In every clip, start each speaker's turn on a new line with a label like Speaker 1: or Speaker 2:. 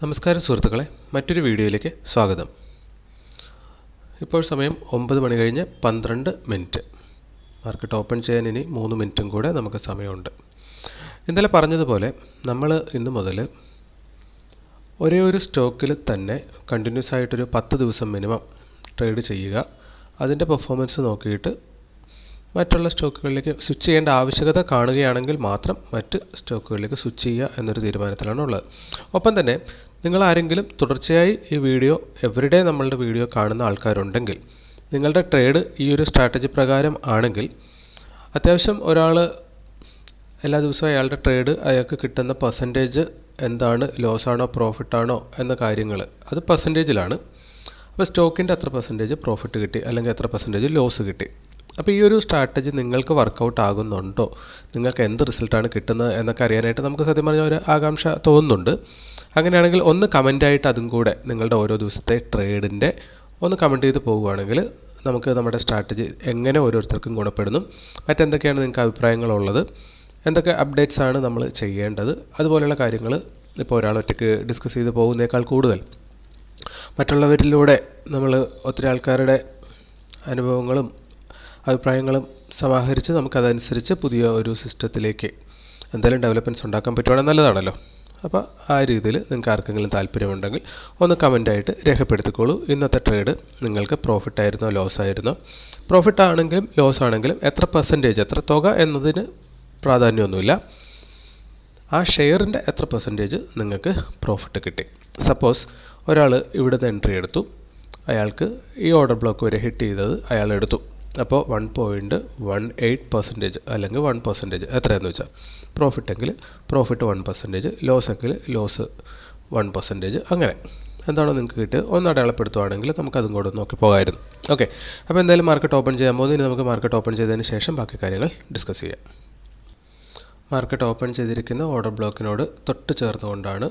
Speaker 1: നമസ്കാരം സുഹൃത്തുക്കളെ, മറ്റൊരു വീഡിയോയിലേക്ക് സ്വാഗതം. ഇപ്പോൾ സമയം 9 മണി കഴിഞ്ഞ് 12 മിനിറ്റ്. മാർക്കറ്റ് ഓപ്പൺ ചെയ്യാൻ ഇനി 3 മിനിറ്റും കൂടെ നമുക്ക് സമയമുണ്ട്. ഇന്നലെ പറഞ്ഞതുപോലെ നമ്മൾ ഇന്ന് മുതൽ ഒരേ ഒരു സ്റ്റോക്കിൽ തന്നെ കണ്ടിന്യൂസ് ആയിട്ടൊരു 10 ദിവസം മിനിമം ട്രേഡ് ചെയ്യുക. അതിൻ്റെ പെർഫോമൻസ് നോക്കിയിട്ട് മറ്റുള്ള സ്റ്റോക്കുകളിലേക്ക് സ്വിച്ച് ചെയ്യേണ്ട ആവശ്യകത കാണുകയാണെങ്കിൽ മാത്രം മറ്റ് സ്റ്റോക്കുകളിലേക്ക് സ്വിച്ച് ചെയ്യുക എന്നൊരു തീരുമാനത്തിലാണ് ഉള്ളത്. ഒപ്പം തന്നെ നിങ്ങൾ ആരെങ്കിലും തുടർച്ചയായി ഈ വീഡിയോ എവറിഡേ നമ്മളുടെ വീഡിയോ കാണുന്ന ആൾക്കാരുണ്ടെങ്കിൽ നിങ്ങളുടെ ട്രേഡ് ഈ ഒരു സ്ട്രാറ്റജി പ്രകാരം ആണെങ്കിൽ അത്യാവശ്യം ഒരാൾ എല്ലാ ദിവസവും അയാളുടെ ട്രേഡ് അയാൾക്ക് കിട്ടുന്ന പെർസെൻറ്റേജ് എന്താണ്, ലോസാണോ പ്രോഫിറ്റാണോ എന്ന കാര്യങ്ങൾ അത് പെർസെൻറ്റേജിലാണ്. അപ്പോൾ സ്റ്റോക്കിൻ്റെ എത്ര പെർസെൻറ്റേജ് പ്രോഫിറ്റ് കിട്ടി അല്ലെങ്കിൽ എത്ര പെർസെൻറ്റേജ് ലോസ് കിട്ടി. അപ്പോൾ ഈ ഒരു സ്ട്രാറ്റജി നിങ്ങൾക്ക് വർക്കൗട്ട് ആകുന്നുണ്ടോ, നിങ്ങൾക്ക് എന്ത് റിസൾട്ടാണ് കിട്ടുന്നത് എന്നൊക്കെ അറിയാനായിട്ട് നമുക്ക് സത്യം പറഞ്ഞാൽ ഒരു ആകാംക്ഷ തോന്നുന്നുണ്ട്. അങ്ങനെയാണെങ്കിൽ ഒന്ന് കമൻ്റായിട്ട് അതും കൂടെ നിങ്ങളുടെ ഓരോ ദിവസത്തെ ട്രേഡിൻ്റെ ഒന്ന് കമൻറ്റ് ചെയ്ത് പോകുകയാണെങ്കിൽ നമുക്ക് നമ്മുടെ സ്ട്രാറ്റജി എങ്ങനെ ഓരോരുത്തർക്കും ഗുണപ്പെടുന്നു, മറ്റെന്തൊക്കെയാണ് നിങ്ങൾക്ക് അഭിപ്രായങ്ങളുള്ളത്, എന്തൊക്കെ അപ്ഡേറ്റ്സ് ആണ് നമ്മൾ ചെയ്യേണ്ടത്, അതുപോലെയുള്ള കാര്യങ്ങൾ ഇപ്പോൾ ഒരാൾ ഒറ്റയ്ക്ക് ഡിസ്കസ് ചെയ്ത് പോകുന്നതിനേക്കാൾ കൂടുതൽ മറ്റുള്ളവരിലൂടെ നമ്മൾ ഒത്തിരി ആൾക്കാരുടെ അനുഭവങ്ങളും അഭിപ്രായങ്ങളും സമാഹരിച്ച് നമുക്കതനുസരിച്ച് പുതിയ ഒരു സിസ്റ്റത്തിലേക്ക് എന്തെങ്കിലും ഡെവലപ്മെൻറ്റ്സ് ഉണ്ടാക്കാൻ പറ്റുവാണെങ്കിൽ നല്ലതാണല്ലോ. അപ്പോൾ ആ രീതിയിൽ നിങ്ങൾക്ക് ആർക്കെങ്കിലും താല്പര്യമുണ്ടെങ്കിൽ ഒന്ന് കമൻ്റായിട്ട് രേഖപ്പെടുത്തിക്കോളൂ. ഇന്നത്തെ ട്രേഡ് നിങ്ങൾക്ക് പ്രോഫിറ്റ് ആയിരുന്നോ ലോസ് ആയിരുന്നോ, പ്രോഫിറ്റ് ആണെങ്കിലും ലോസ് ആണെങ്കിലും എത്ര പെർസെൻറ്റേജ്, എത്ര തുക എന്നതിന് പ്രാധാന്യമൊന്നുമില്ല, ആ ഷെയറിൻ്റെ എത്ര പെർസെൻറ്റേജ് നിങ്ങൾക്ക് പ്രോഫിറ്റ് കിട്ടി. സപ്പോസ് ഒരാൾ ഇവിടുന്ന് എൻട്രി എടുത്തു, അയാൾക്ക് ഈ ഓർഡർ ബ്ലോക്ക് വരെ ഹിറ്റ് ചെയ്തത് അയാൾ എടുത്തു. അപ്പോൾ 1.18% അല്ലെങ്കിൽ 1% എത്രയാണെന്ന് വെച്ചാൽ പ്രോഫിറ്റ് എങ്കിൽ പ്രോഫിറ്റ് 1%, ലോസ് എങ്കിൽ ലോസ് 1%, അങ്ങനെ എന്താണോ നിങ്ങൾക്ക് കിട്ടിയത് ഒന്ന് അടയാളപ്പെടുത്തുവാണെങ്കിൽ നമുക്കതും കൂടെ നോക്കി പോകാമായിരുന്നു. ഓക്കെ, അപ്പോൾ എന്തായാലും മാർക്കറ്റ് ഓപ്പൺ ചെയ്യാൻ പോകുന്നു. ഇനി നമുക്ക് മാർക്കറ്റ് ഓപ്പൺ ചെയ്തതിന് ശേഷം ബാക്കി കാര്യങ്ങൾ ഡിസ്കസ് ചെയ്യാം. മാർക്കറ്റ് ഓപ്പൺ ചെയ്തിരിക്കുന്ന ഓർഡർ ബ്ലോക്കിനോട് തൊട്ട് ചേർന്നുകൊണ്ടാണ്,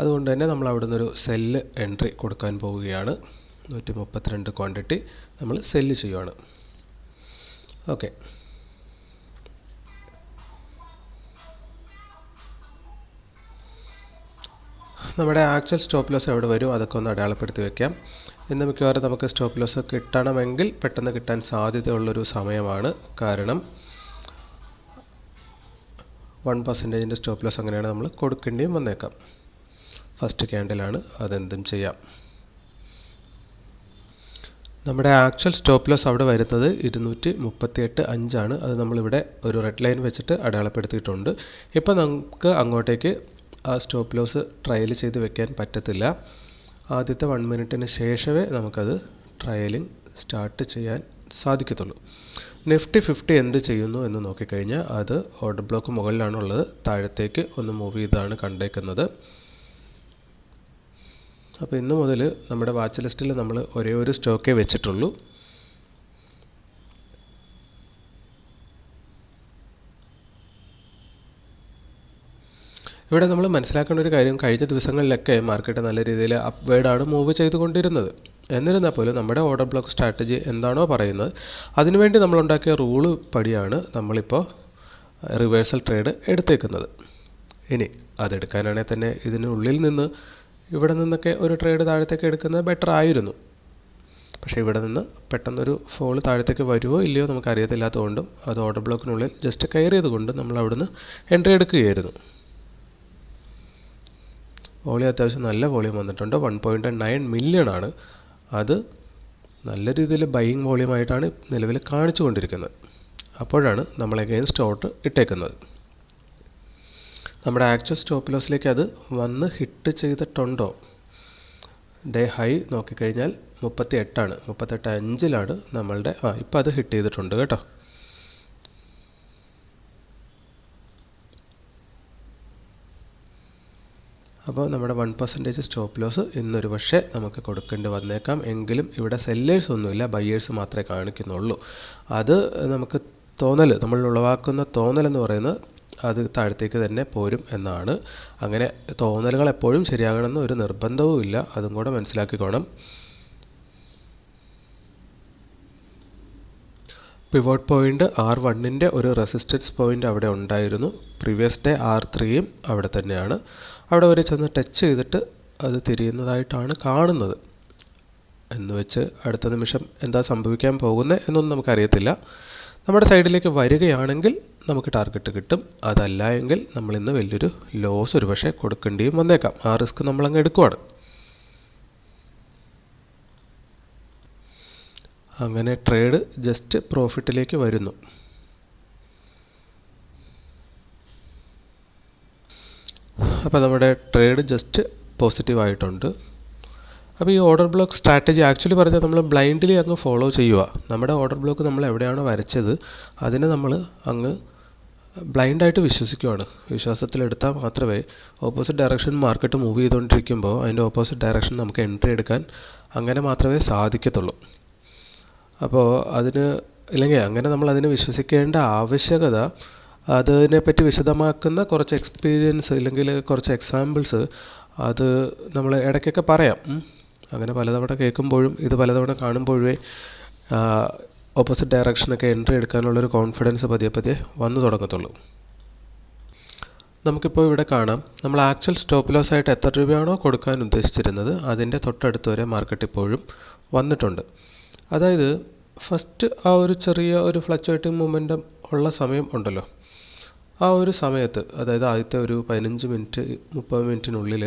Speaker 1: അതുകൊണ്ട് തന്നെ നമ്മൾ അവിടെ നിന്നൊരു സെല്ല് എൻട്രി കൊടുക്കാൻ പോവുകയാണ്. 132 ക്വാണ്ടിറ്റി നമ്മൾ സെല്ല് ചെയ്യുവാണ്. ഓക്കെ, നമ്മുടെ ആക്ച്വൽ സ്റ്റോപ്പ് ലോസ് എവിടെ വരും അതൊക്കെ ഒന്ന് അടയാളപ്പെടുത്തി വയ്ക്കാം. ഇന്ന് മിക്കവാറും നമുക്ക് സ്റ്റോപ്പ് ലോസ് കിട്ടണമെങ്കിൽ പെട്ടെന്ന് കിട്ടാൻ സാധ്യതയുള്ളൊരു സമയമാണ്. കാരണം 1% സ്റ്റോപ്പ് ലോസ് അങ്ങനെയാണ് നമ്മൾ കൊടുക്കേണ്ടിയും വന്നേക്കാം. ഫസ്റ്റ് ക്യാൻഡിലാണ്, അതെന്തും ചെയ്യാം. നമ്മുടെ ആക്ച്വൽ സ്റ്റോപ്പ് ലോസ് അവിടെ വരുന്നത് 238.5 ആണ്. അത് നമ്മളിവിടെ ഒരു റെഡ് ലൈൻ വെച്ചിട്ട് അടയാളപ്പെടുത്തിയിട്ടുണ്ട്. ഇപ്പോൾ നമുക്ക് അങ്ങോട്ടേക്ക് ആ സ്റ്റോപ്പ് ലോസ് ട്രയൽ ചെയ്ത് വെക്കാൻ പറ്റത്തില്ല. ആദ്യത്തെ 1 മിനിറ്റിന് ശേഷമേ നമുക്കത് ട്രയലിംഗ് സ്റ്റാർട്ട് ചെയ്യാൻ സാധിക്കത്തുള്ളൂ. നിഫ്റ്റി 50 എന്ത് ചെയ്യുന്നു എന്ന് നോക്കിക്കഴിഞ്ഞാൽ അത് ഓർഡർ ബ്ലോക്ക് മുകളിലാണുള്ളത്, താഴത്തേക്ക് ഒന്ന് മൂവ് ചെയ്താണ് കണ്ടേക്കുന്നത്. അപ്പോൾ ഇന്ന് മുതൽ നമ്മുടെ വാച്ച് ലിസ്റ്റിൽ നമ്മൾ ഒരേ ഒരു സ്റ്റോക്കേ വെച്ചിട്ടുള്ളൂ. ഇവിടെ നമ്മൾ മനസ്സിലാക്കേണ്ട ഒരു കാര്യം, കഴിഞ്ഞ ദിവസങ്ങളിലൊക്കെ മാർക്കറ്റ് നല്ല രീതിയിൽ അപ്വേഡാണ് മൂവ് ചെയ്തുകൊണ്ടിരുന്നത്. എന്നിരുന്നാൽ പോലും നമ്മുടെ ഓർഡർ ബ്ലോക്ക് സ്ട്രാറ്റജി എന്താണോ പറയുന്നത് അതിനുവേണ്ടി നമ്മളുണ്ടാക്കിയ റൂള് പടിയാണ് നമ്മളിപ്പോൾ റിവേഴ്സൽ ട്രേഡ് എടുത്തേക്കുന്നത്. ഇനി അതെടുക്കാനാണെങ്കിൽ തന്നെ ഇതിനുള്ളിൽ നിന്ന് ഇവിടെ നിന്നൊക്കെ ഒരു ട്രേഡ് താഴത്തേക്ക് എടുക്കുന്നത് ബെറ്റർ ആയിരുന്നു. പക്ഷേ ഇവിടെ നിന്ന് പെട്ടെന്നൊരു ഫോൾ താഴത്തേക്ക് വരുമോ ഇല്ലയോ നമുക്കറിയത്തില്ലാത്തതുകൊണ്ടും അത് ഓർഡർ ബ്ലോക്കിനുള്ളിൽ ജസ്റ്റ് കയറിയത് കൊണ്ട് നമ്മൾ അവിടുന്ന് എൻട്രി എടുക്കുകയായിരുന്നു. വോളിയം അത്യാവശ്യം നല്ല വോളിയം വന്നിട്ടുണ്ട്. 1.9 മില്യൺ ആണ്. അത് നല്ല രീതിയിൽ ബൈയിങ് വോളിയമായിട്ടാണ് നിലവിൽ കാണിച്ചു കൊണ്ടിരിക്കുന്നത്. അപ്പോഴാണ് നമ്മൾ അഗെയിൻസ്റ്റ് ഓർഡർ ഇട്ടേക്കുന്നത്. നമ്മുടെ ആക്ച്വൽ സ്റ്റോപ്പ് ലോസിലേക്ക് അത് വന്ന് ഹിറ്റ് ചെയ്തിട്ടുണ്ടോ? ഡേ ഹൈ നോക്കിക്കഴിഞ്ഞാൽ 38 ആണ്, 38.5 നമ്മളുടെ ഇപ്പോൾ അത് ഹിറ്റ് ചെയ്തിട്ടുണ്ട് കേട്ടോ. അപ്പോൾ നമ്മുടെ 1% സ്റ്റോപ്പ് ലോസ് ഇന്നൊരു പക്ഷേ നമുക്ക് കൊടുക്കേണ്ടി വന്നേക്കാം. എങ്കിലും ഇവിടെ സെല്ലേഴ്സ് ഒന്നുമില്ല, ബയ്യേഴ്സ് മാത്രമേ കാണിക്കുന്നുള്ളൂ. അത് നമുക്ക് തോന്നൽ, നമ്മൾ ഉളവാക്കുന്ന തോന്നലെന്ന് പറയുന്നത് അത് താഴത്തേക്ക് തന്നെ പോരും എന്നാണ്. അങ്ങനെ തോന്നലുകൾ എപ്പോഴും ശരിയാകണമെന്ന് ഒരു നിർബന്ധവും ഇല്ല, അതും കൂടെ മനസ്സിലാക്കിക്കോണം. പിവോട്ട് പോയിൻ്റ് R1ൻ്റെ ഒരു റെസിസ്റ്റൻസ് പോയിൻ്റ് അവിടെ ഉണ്ടായിരുന്നു. പ്രീവിയസ് ഡേ R3യും അവിടെ തന്നെയാണ്. അവിടെ വരെ ചെന്ന് ടച്ച് ചെയ്തിട്ട് അത് തിരിയുന്നതായിട്ടാണ് കാണുന്നത്. എന്ന് വെച്ച് അടുത്ത നിമിഷം എന്താ സംഭവിക്കാൻ പോകുന്നത് എന്നൊന്നും നമുക്കറിയത്തില്ല. നമ്മുടെ സൈഡിലേക്ക് വരികയാണെങ്കിൽ നമുക്ക് ടാർഗറ്റ് കിട്ടും. അതല്ല എങ്കിൽ നമ്മളിന്ന് വലിയൊരു ലോസ് ഒരു പക്ഷേ കൊടുക്കേണ്ടിയും വന്നേക്കാം. ആ റിസ്ക് നമ്മളങ്ങ് എടുക്കുവാണ്. അങ്ങനെ ട്രേഡ് ജസ്റ്റ് പ്രോഫിറ്റിലേക്ക് വരുന്നു. അപ്പോൾ നമ്മുടെ ട്രേഡ് ജസ്റ്റ് പോസിറ്റീവായിട്ടുണ്ട്. അപ്പോൾ ഈ ഓർഡർ ബ്ലോക്ക് സ്ട്രാറ്റജി ആക്ച്വലി പറഞ്ഞാൽ നമ്മൾ ബ്ലൈൻഡ്ലി അങ്ങ് ഫോളോ ചെയ്യുക. നമ്മുടെ ഓർഡർ ബ്ലോക്ക് നമ്മൾ എവിടെയാണോ വരച്ചത് അതിനെ നമ്മൾ അങ്ങ് ബ്ലൈൻഡായിട്ട് വിശ്വസിക്കുകയാണ്. വിശ്വാസത്തിലെടുത്താൽ മാത്രമേ ഓപ്പോസിറ്റ് ഡയറക്ഷൻ മാർക്കറ്റ് മൂവ് ചെയ്തുകൊണ്ടിരിക്കുമ്പോൾ അതിൻ്റെ ഓപ്പോസിറ്റ് ഡയറക്ഷൻ നമുക്ക് എൻട്രി എടുക്കാൻ അങ്ങനെ മാത്രമേ സാധിക്കത്തുള്ളൂ. അപ്പോൾ ഇല്ലെങ്കിൽ അങ്ങനെ നമ്മൾ അതിനെ വിശ്വസിക്കേണ്ട ആവശ്യകത അതിനെപ്പറ്റി വിശദമാക്കുന്ന കുറച്ച് എക്സ്പീരിയൻസ് ഇല്ലെങ്കിൽ കുറച്ച് എക്സാമ്പിൾസ് അത് നമ്മൾ ഇടയ്ക്കൊക്കെ പറയാം. അങ്ങനെ പലതവണ കേൾക്കുമ്പോഴും ഇത് പലതവണ കാണുമ്പോഴേ ഓപ്പോസിറ്റ് ഡയറക്ഷനൊക്കെ എൻട്രി എടുക്കാനുള്ളൊരു കോൺഫിഡൻസ് പതിയെ വന്നു തുടങ്ങത്തുള്ളൂ. നമുക്കിപ്പോൾ ഇവിടെ കാണാം, നമ്മൾ ആക്ച്വൽ സ്റ്റോപ്പ് ലോസ് ആയിട്ട് എത്ര രൂപയാണോ കൊടുക്കാൻ ഉദ്ദേശിച്ചിരുന്നത് അതിൻ്റെ തൊട്ടടുത്ത് വരെ മാർക്കറ്റ് ഇപ്പോഴും വന്നിട്ടുണ്ട്. അതായത് ഫസ്റ്റ് ആ ഒരു ചെറിയ ഒരു ഫ്ലക്ച്വേറ്റിംഗ് മൊമെൻറ്റം ഉള്ള സമയം ഉണ്ടല്ലോ, ആ ഒരു സമയത്ത് അതായത് ആദ്യത്തെ ഒരു 15 മിനിറ്റ് 30 മിനിറ്റിനുള്ളിൽ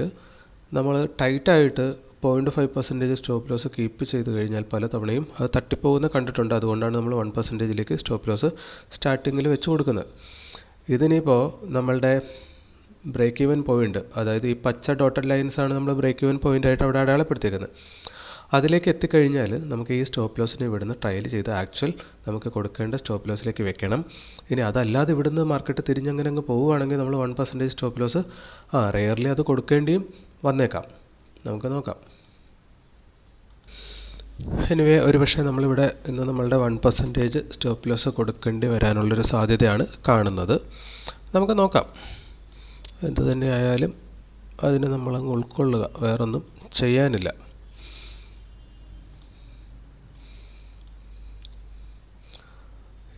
Speaker 1: നമ്മൾ ടൈറ്റായിട്ട് 0.5% സ്റ്റോപ്പ് ലോസ് കീപ്പ് ചെയ്ത് കഴിഞ്ഞാൽ പല തവണയും അത് തട്ടിപ്പോകുന്ന കണ്ടിട്ടുണ്ട്. അതുകൊണ്ടാണ് നമ്മൾ 1%ലേക്ക് സ്റ്റോപ്പ് ലോസ് സ്റ്റാർട്ടിങ്ങിൽ വെച്ച് കൊടുക്കുന്നത്. ഇതിനിപ്പോൾ നമ്മളുടെ ബ്രേക്ക് ഈവൻ പോയിൻ്റ്, അതായത് ഈ പച്ച ഡോട്ടഡ് ലൈൻസാണ് നമ്മൾ ബ്രേക്ക് ഈവൻ പോയിൻ്റായിട്ട് അവിടെ അടയാളപ്പെടുത്തിയിരിക്കുന്നത്. അതിലേക്ക് എത്തിക്കഴിഞ്ഞാൽ നമുക്ക് ഈ സ്റ്റോപ്പ് ലോസിനെ ഇവിടുന്ന് ട്രയൽ ചെയ്ത് ആക്ച്വൽ നമുക്ക് കൊടുക്കേണ്ട സ്റ്റോപ്പ് ലോസിലേക്ക് വെക്കണം. ഇനി അതല്ലാതെ ഇവിടുന്ന് മാർക്കറ്റ് തിരിഞ്ഞങ്ങനെ അങ്ങ് പോവുകയാണെങ്കിൽ നമ്മൾ 1% സ്റ്റോപ്പ് ലോസ് റെയർലി അത് കൊടുക്കേണ്ടിയും വന്നേക്കാം. നമുക്ക് നോക്കാം. എനിവേ ഒരു പക്ഷേ നമ്മളിവിടെ ഇന്ന് നമ്മളുടെ 1% സ്റ്റോപ്പ് ലോസ് കൊടുക്കേണ്ടി വരാനുള്ളൊരു സാധ്യതയാണ് കാണുന്നത്. നമുക്ക് നോക്കാം. എന്ത് തന്നെ ആയാലും അതിനെ നമ്മളങ്ങ് ഉൾക്കൊള്ളുക, വേറൊന്നും ചെയ്യാനില്ല.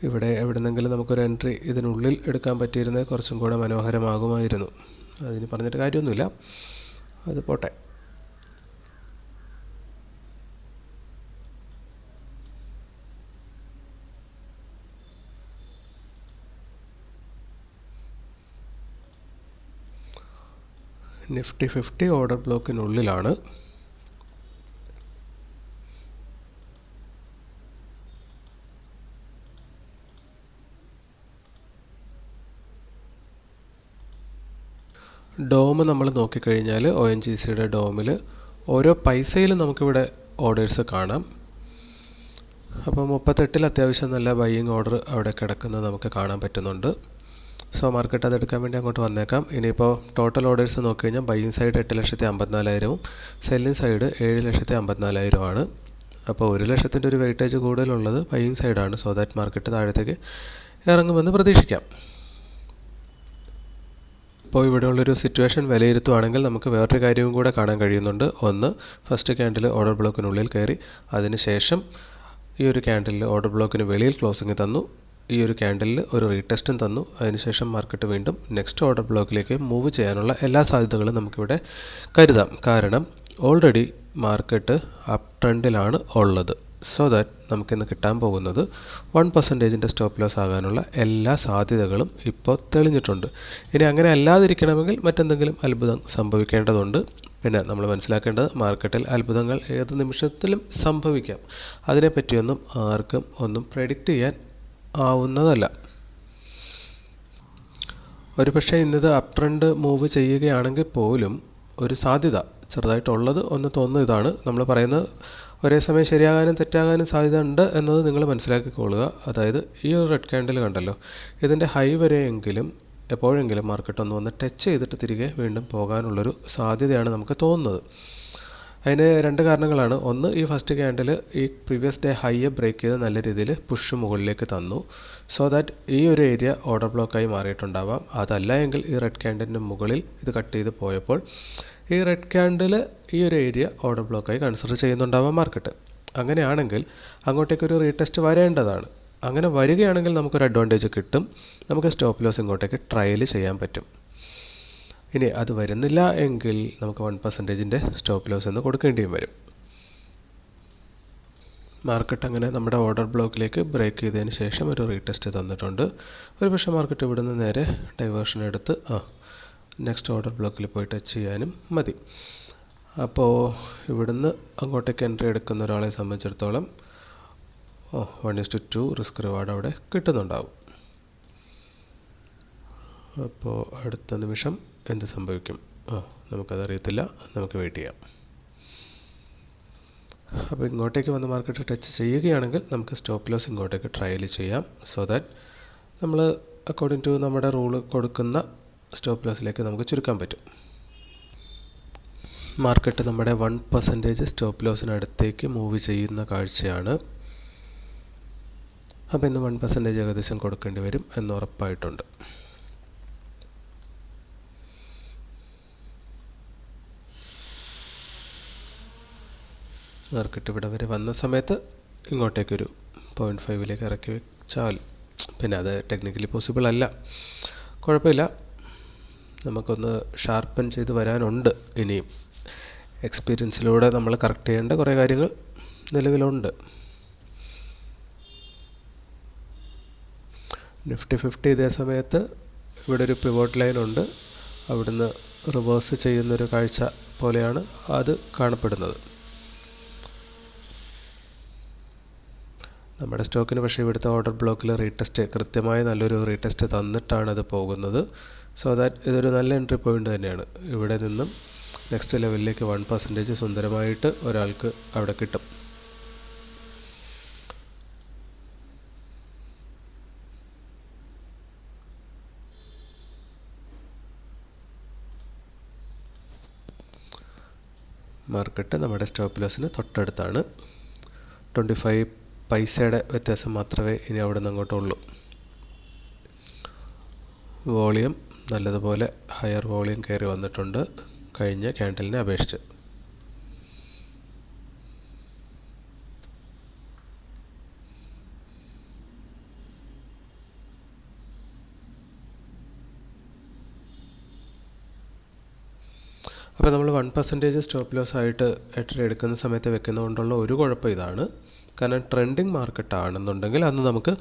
Speaker 1: ഇവിടെ എവിടെന്നെങ്കിലും നമുക്കൊരു എൻട്രി ഇതിനുള്ളിൽ എടുക്കാൻ പറ്റിയിരുന്നത് കുറച്ചും കൂടെ മനോഹരമാകുമായിരുന്നു. അതിന് പറഞ്ഞിട്ട് കാര്യമൊന്നുമില്ല, അത് പോട്ടെ. Nifty 50 order ബ്ലോക്കിനുള്ളിലാണ്. ഡോം നമ്മൾ നോക്കിക്കഴിഞ്ഞാൽ ONGCയുടെ ഡോമിൽ ഓരോ പൈസയിലും നമുക്കിവിടെ ഓർഡേഴ്സ് കാണാം. അപ്പോൾ 38 അത്യാവശ്യം നല്ല ബൈയിങ് ഓർഡർ അവിടെ കിടക്കുന്നത് നമുക്ക് കാണാൻ പറ്റുന്നുണ്ട്. സോ മാർക്കറ്റ് അതെടുക്കാൻ വേണ്ടി അങ്ങോട്ട് വന്നേക്കാം. ഇനിയിപ്പോൾ ടോട്ടൽ ഓർഡേഴ്സ് നോക്കിക്കഴിഞ്ഞാൽ ബൈയിങ് സൈഡ് 8,54,000 സെല്ലിങ് സൈഡ് 7,54,000 ആണ്. അപ്പോൾ 1,00,000 ഒരു വെയിറ്റേജ് കൂടുതലുള്ളത് ബൈയിങ് സൈഡാണ്. സോ ദാറ്റ് മാർക്കറ്റ് താഴത്തേക്ക് ഇറങ്ങുമെന്ന് പ്രതീക്ഷിക്കാം. ഇപ്പോൾ ഇവിടെയുള്ളൊരു സിറ്റുവേഷൻ വിലയിരുത്തുവാണെങ്കിൽ നമുക്ക് വേറൊരു കാര്യവും കൂടെ കാണാൻ കഴിയുന്നുണ്ട്. ഒന്ന്, ഫസ്റ്റ് ക്യാൻഡിൽ ഓർഡർ ബ്ലോക്കിനുള്ളിൽ കയറി, അതിനുശേഷം ഈ ഒരു ക്യാൻഡിലിൽ ഓർഡർ ബ്ലോക്കിന് വെളിയിൽ ക്ലോസിങ് തന്നു, ഈ ഒരു ക്യാൻഡിലിൽ ഒരു റീടെസ്റ്റും തന്നു. അതിനുശേഷം മാർക്കറ്റ് വീണ്ടും നെക്സ്റ്റ് ഓർഡർ ബ്ലോക്കിലേക്ക് മൂവ് ചെയ്യാനുള്ള എല്ലാ സാധ്യതകളും നമുക്കിവിടെ കരുതാം. കാരണം ഓൾറെഡി മാർക്കറ്റ് അപ് ട്രെൻഡിലാണ് ഉള്ളത്. സോ ദാറ്റ് നമുക്കിന്ന് കിട്ടാൻ പോകുന്നത് 1% സ്റ്റോപ്പ് ലോസ് ആകാനുള്ള എല്ലാ സാധ്യതകളും ഇപ്പോൾ തെളിഞ്ഞിട്ടുണ്ട്. ഇനി അങ്ങനെ അല്ലാതിരിക്കണമെങ്കിൽ മറ്റെന്തെങ്കിലും അത്ഭുതം സംഭവിക്കേണ്ടതുണ്ട്. പിന്നെ നമ്മൾ മനസ്സിലാക്കേണ്ടത് മാർക്കറ്റിൽ അത്ഭുതങ്ങൾ ഏത് നിമിഷത്തിലും സംഭവിക്കാം. അതിനെപ്പറ്റിയൊന്നും ആർക്കും ഒന്നും പ്രെഡിക്റ്റ് ചെയ്യാൻ ആവുന്നതല്ല. ഒരു പക്ഷേ ഇന്നത് അപ് ട്രെൻഡ് മൂവ് ചെയ്യുകയാണെങ്കിൽ പോലും ഒരു സാധ്യത ചെറുതായിട്ടുള്ളത് ഒന്ന് തോന്നുന്നു. ഇതാണ് നമ്മൾ പറയുന്നത്, ഒരേ സമയം ശരിയാകാനും തെറ്റാകാനും സാധ്യത ഉണ്ട് എന്നത് നിങ്ങൾ മനസ്സിലാക്കിക്കൊള്ളുക. അതായത് ഈ ഒരു റെഡ് ക്യാൻഡിൽ കണ്ടല്ലോ, ഇതിൻ്റെ ഹൈ വരെയെങ്കിലും എപ്പോഴെങ്കിലും മാർക്കറ്റ് ഒന്ന് വന്ന് ടച്ച് ചെയ്തിട്ട് തിരികെ വീണ്ടും പോകാനുള്ളൊരു സാധ്യതയാണ് നമുക്ക് തോന്നുന്നത്. അതിന് രണ്ട് കാരണങ്ങളാണ്. ഒന്ന്, ഈ ഫസ്റ്റ് ക്യാൻഡിൽ ഈ പ്രീവിയസ് ഡേ ഹൈയെ ബ്രേക്ക് ചെയ്ത് നല്ല രീതിയിൽ പുഷ് മുകളിലേക്ക് തന്നു. സോ ദാറ്റ് ഈ ഒരു ഏരിയ ഓർഡർ ബ്ലോക്കായി മാറിയിട്ടുണ്ടാവാം. അതല്ല എങ്കിൽ ഈ റെഡ് ക്യാൻഡിലിന് മുകളിൽ ഇത് കട്ട് ചെയ്ത് പോയപ്പോൾ ഈ റെഡ് ക്യാൻഡിൽ ഈ ഒരു ഏരിയ ഓർഡർ ബ്ലോക്കായി കൺസിഡർ ചെയ്യുന്നുണ്ടാവാം മാർക്കറ്റ്. അങ്ങനെയാണെങ്കിൽ അങ്ങോട്ടേക്കൊരു റീടെസ്റ്റ് വരേണ്ടതാണ്. അങ്ങനെ വരികയാണെങ്കിൽ നമുക്കൊരു അഡ്വാൻറ്റേജ് കിട്ടും. നമുക്ക് സ്റ്റോപ്പ് ലോസ് ഇങ്ങോട്ടേക്ക് ട്രയൽ ചെയ്യാൻ പറ്റും. ഇനി അത് വരുന്നില്ല എങ്കിൽ നമുക്ക് 1%ൻ്റെ സ്റ്റോപ്പ് ലോസ് എന്ന് കൊടുക്കേണ്ടിയും വരും. മാർക്കറ്റ് അങ്ങനെ നമ്മുടെ ഓർഡർ ബ്ലോക്കിലേക്ക് ബ്രേക്ക് ചെയ്തതിന് ശേഷം ഒരു റീടെസ്റ്റ് തന്നിട്ടുണ്ട്. ഒരു പക്ഷേ മാർക്കറ്റ് ഇവിടുന്ന് നേരെ ഡൈവേർഷൻ എടുത്ത് നെക്സ്റ്റ് ഓർഡർ ബ്ലോക്കിൽ പോയി ടച്ച് ചെയ്യാനും മതി. അപ്പോൾ ഇവിടുന്ന് അങ്ങോട്ടേക്ക് എൻട്രി എടുക്കുന്ന ഒരാളെ സംബന്ധിച്ചിടത്തോളം 1:2 റിസ്ക് റിവാർഡ് അവിടെ കിട്ടുന്നുണ്ടാവും. അപ്പോൾ അടുത്ത നിമിഷം എന്ത് സംഭവിക്കും നമുക്കതറിയത്തില്ല. നമുക്ക് വെയിറ്റ് ചെയ്യാം. അപ്പോൾ ഇങ്ങോട്ടേക്ക് വന്ന് മാർക്കറ്റ് ടച്ച് ചെയ്യുകയാണെങ്കിൽ നമുക്ക് സ്റ്റോപ്പ് ലോസ് ഇങ്ങോട്ടേക്ക് ട്രയൽ ചെയ്യാം. സോ ദാറ്റ് നമ്മൾ അക്കോർഡിംഗ് ടു നമ്മുടെ റൂൾ കൊടുക്കുന്ന സ്റ്റോപ്പ് ലോസിലേക്ക് നമുക്ക് ചുരുക്കാൻ പറ്റും. മാർക്കറ്റ് നമ്മുടെ 1% സ്റ്റോപ്പ് ലോസിനടുത്തേക്ക് മൂവ് ചെയ്യുന്ന കാഴ്ചയാണ്. അപ്പോൾ ഇന്ന് 1% ഏകദേശം കൊടുക്കേണ്ടി വരും എന്ന് ഉറപ്പായിട്ടുണ്ട്. മാർക്കറ്റ് ഇവിടെ വരെ വന്ന സമയത്ത് ഇങ്ങോട്ടേക്കൊരു 0.5 ഇറക്കി വെച്ചാൽ, പിന്നെ അത് ടെക്നിക്കലി പോസിബിൾ അല്ല, കുഴപ്പമില്ല. നമുക്കൊന്ന് ഷാർപ്പൻ ചെയ്ത് വരാനുണ്ട്. ഇനിയും എക്സ്പീരിയൻസിലൂടെ നമ്മൾ കറക്റ്റ് ചെയ്യേണ്ട കുറേ കാര്യങ്ങൾ നിലവിലുണ്ട്. നിഫ്റ്റി 50 ഇതേ സമയത്ത് ഇവിടെ ഒരു പിവോട്ട് ലൈൻ ഉണ്ട്. അവിടുന്ന് റിവേഴ്സ് ചെയ്യുന്നൊരു കാഴ്ച പോലെയാണ് അത് കാണപ്പെടുന്നത്. നമ്മുടെ സ്റ്റോക്കിന് പക്ഷേ ഇവിടുത്തെ ഓർഡർ ബ്ലോക്കിൽ റീടെസ്റ്റ് കൃത്യമായി നല്ലൊരു റീടെസ്റ്റ് തന്നിട്ടാണ് അത് പോകുന്നത്. സോ ദാറ്റ് ഇതൊരു നല്ല എൻട്രി പോയിൻ്റ് തന്നെയാണ്. ഇവിടെ നിന്നും നെക്സ്റ്റ് ലെവലിലേക്ക് 1% സുന്ദരമായിട്ട് ഒരാൾക്ക് അവിടെ കിട്ടും. മാർക്കറ്റ് നമ്മുടെ സ്റ്റോപ്പ് ലോസിന് തൊട്ടടുത്താണ്. 25 പൈസയുടെ വ്യത്യാസം മാത്രമേ ഇനി അവിടെ നിന്ന് അങ്ങോട്ടുള്ളൂ. വോളിയം നല്ലതുപോലെ ഹയർ വോളിയം കയറി വന്നിട്ടുണ്ട് കഴിഞ്ഞ ക്യാൻഡലിനെ അപേക്ഷിച്ച്. അപ്പോൾ നമ്മൾ 1% സ്റ്റോപ്പ് ലോസ് ആയിട്ട് എൻട്രി എടുക്കുന്ന സമയത്ത് വെക്കുന്നതുകൊണ്ടുള്ള ഒരു കുഴപ്പം ഇതാണ്. കാരണം ട്രെൻഡിങ് മാർക്കറ്റ് ആണെന്നുണ്ടെങ്കിൽ അന്ന് നമുക്ക്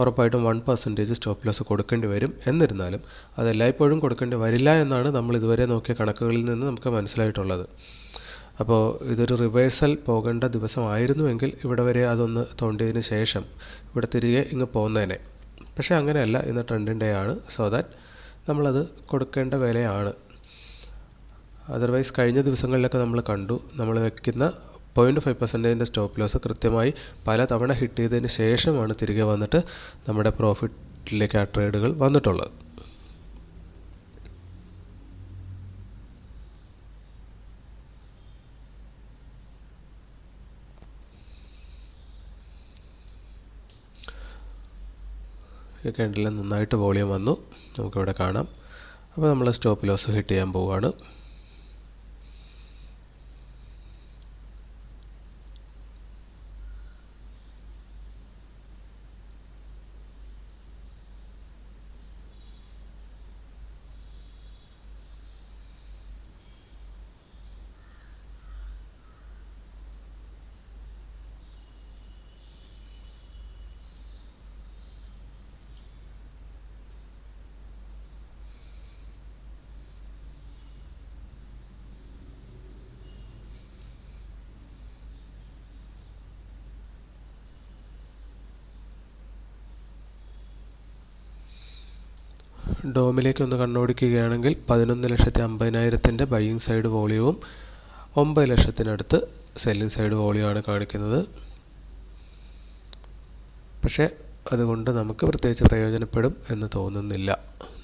Speaker 1: ഉറപ്പായിട്ടും 1% സ്റ്റോപ്പ് ലോസ് കൊടുക്കേണ്ടി വരും. എന്നിരുന്നാലും അതെല്ലായ്പ്പോഴും കൊടുക്കേണ്ടി വരില്ല എന്നാണ് നമ്മൾ ഇതുവരെ നോക്കിയ കണക്കുകളിൽ നിന്ന് നമുക്ക് മനസ്സിലായിട്ടുള്ളത്. അപ്പോൾ ഇതൊരു റിവേഴ്സൽ പോകേണ്ട ദിവസമായിരുന്നുവെങ്കിൽ ഇവിടെ വരെ അതൊന്ന് തോണ്ടിയതിന് ശേഷം ഇവിടെ തിരികെ ഇങ്ങ് പോകുന്നതിനെ. പക്ഷേ അങ്ങനെയല്ല, ഇന്ന് ട്രെൻഡിങ് ഡേ ആണ്. സോ ദാറ്റ് നമ്മളത് കൊടുക്കേണ്ട വിലയാണ്. അതർവൈസ് കഴിഞ്ഞ ദിവസങ്ങളിലൊക്കെ നമ്മൾ കണ്ടു, നമ്മൾ വയ്ക്കുന്ന 0.5% സ്റ്റോപ്പ് ലോസ് കൃത്യമായി പല തവണ ഹിറ്റ് ചെയ്തതിന് ശേഷമാണ് തിരികെ വന്നിട്ട് നമ്മുടെ പ്രോഫിറ്റിലേക്ക് ആ ട്രേഡുകൾ വന്നിട്ടുള്ളത്. ഈ ക്യാൻഡിൽ നന്നായിട്ട് വോളിയം വന്നു, നമുക്കിവിടെ കാണാം. അപ്പോൾ നമ്മൾ സ്റ്റോപ്പ് ലോസ് ഹിറ്റ് ചെയ്യാൻ പോവുകയാണ്. ഡോമിലേക്ക് ഒന്ന് കണ്ണോടിക്കുകയാണെങ്കിൽ 11,50,000 ബൈയിങ് സൈഡ് വോളിയവും 9 ലക്ഷത്തിനടുത്ത് സെല്ലിംഗ് സൈഡ് വോളിയമാണ് കാണിക്കുന്നത്. പക്ഷേ അതുകൊണ്ട് നമുക്ക് പ്രത്യേകിച്ച് പ്രയോജനപ്പെടും എന്ന് തോന്നുന്നില്ല.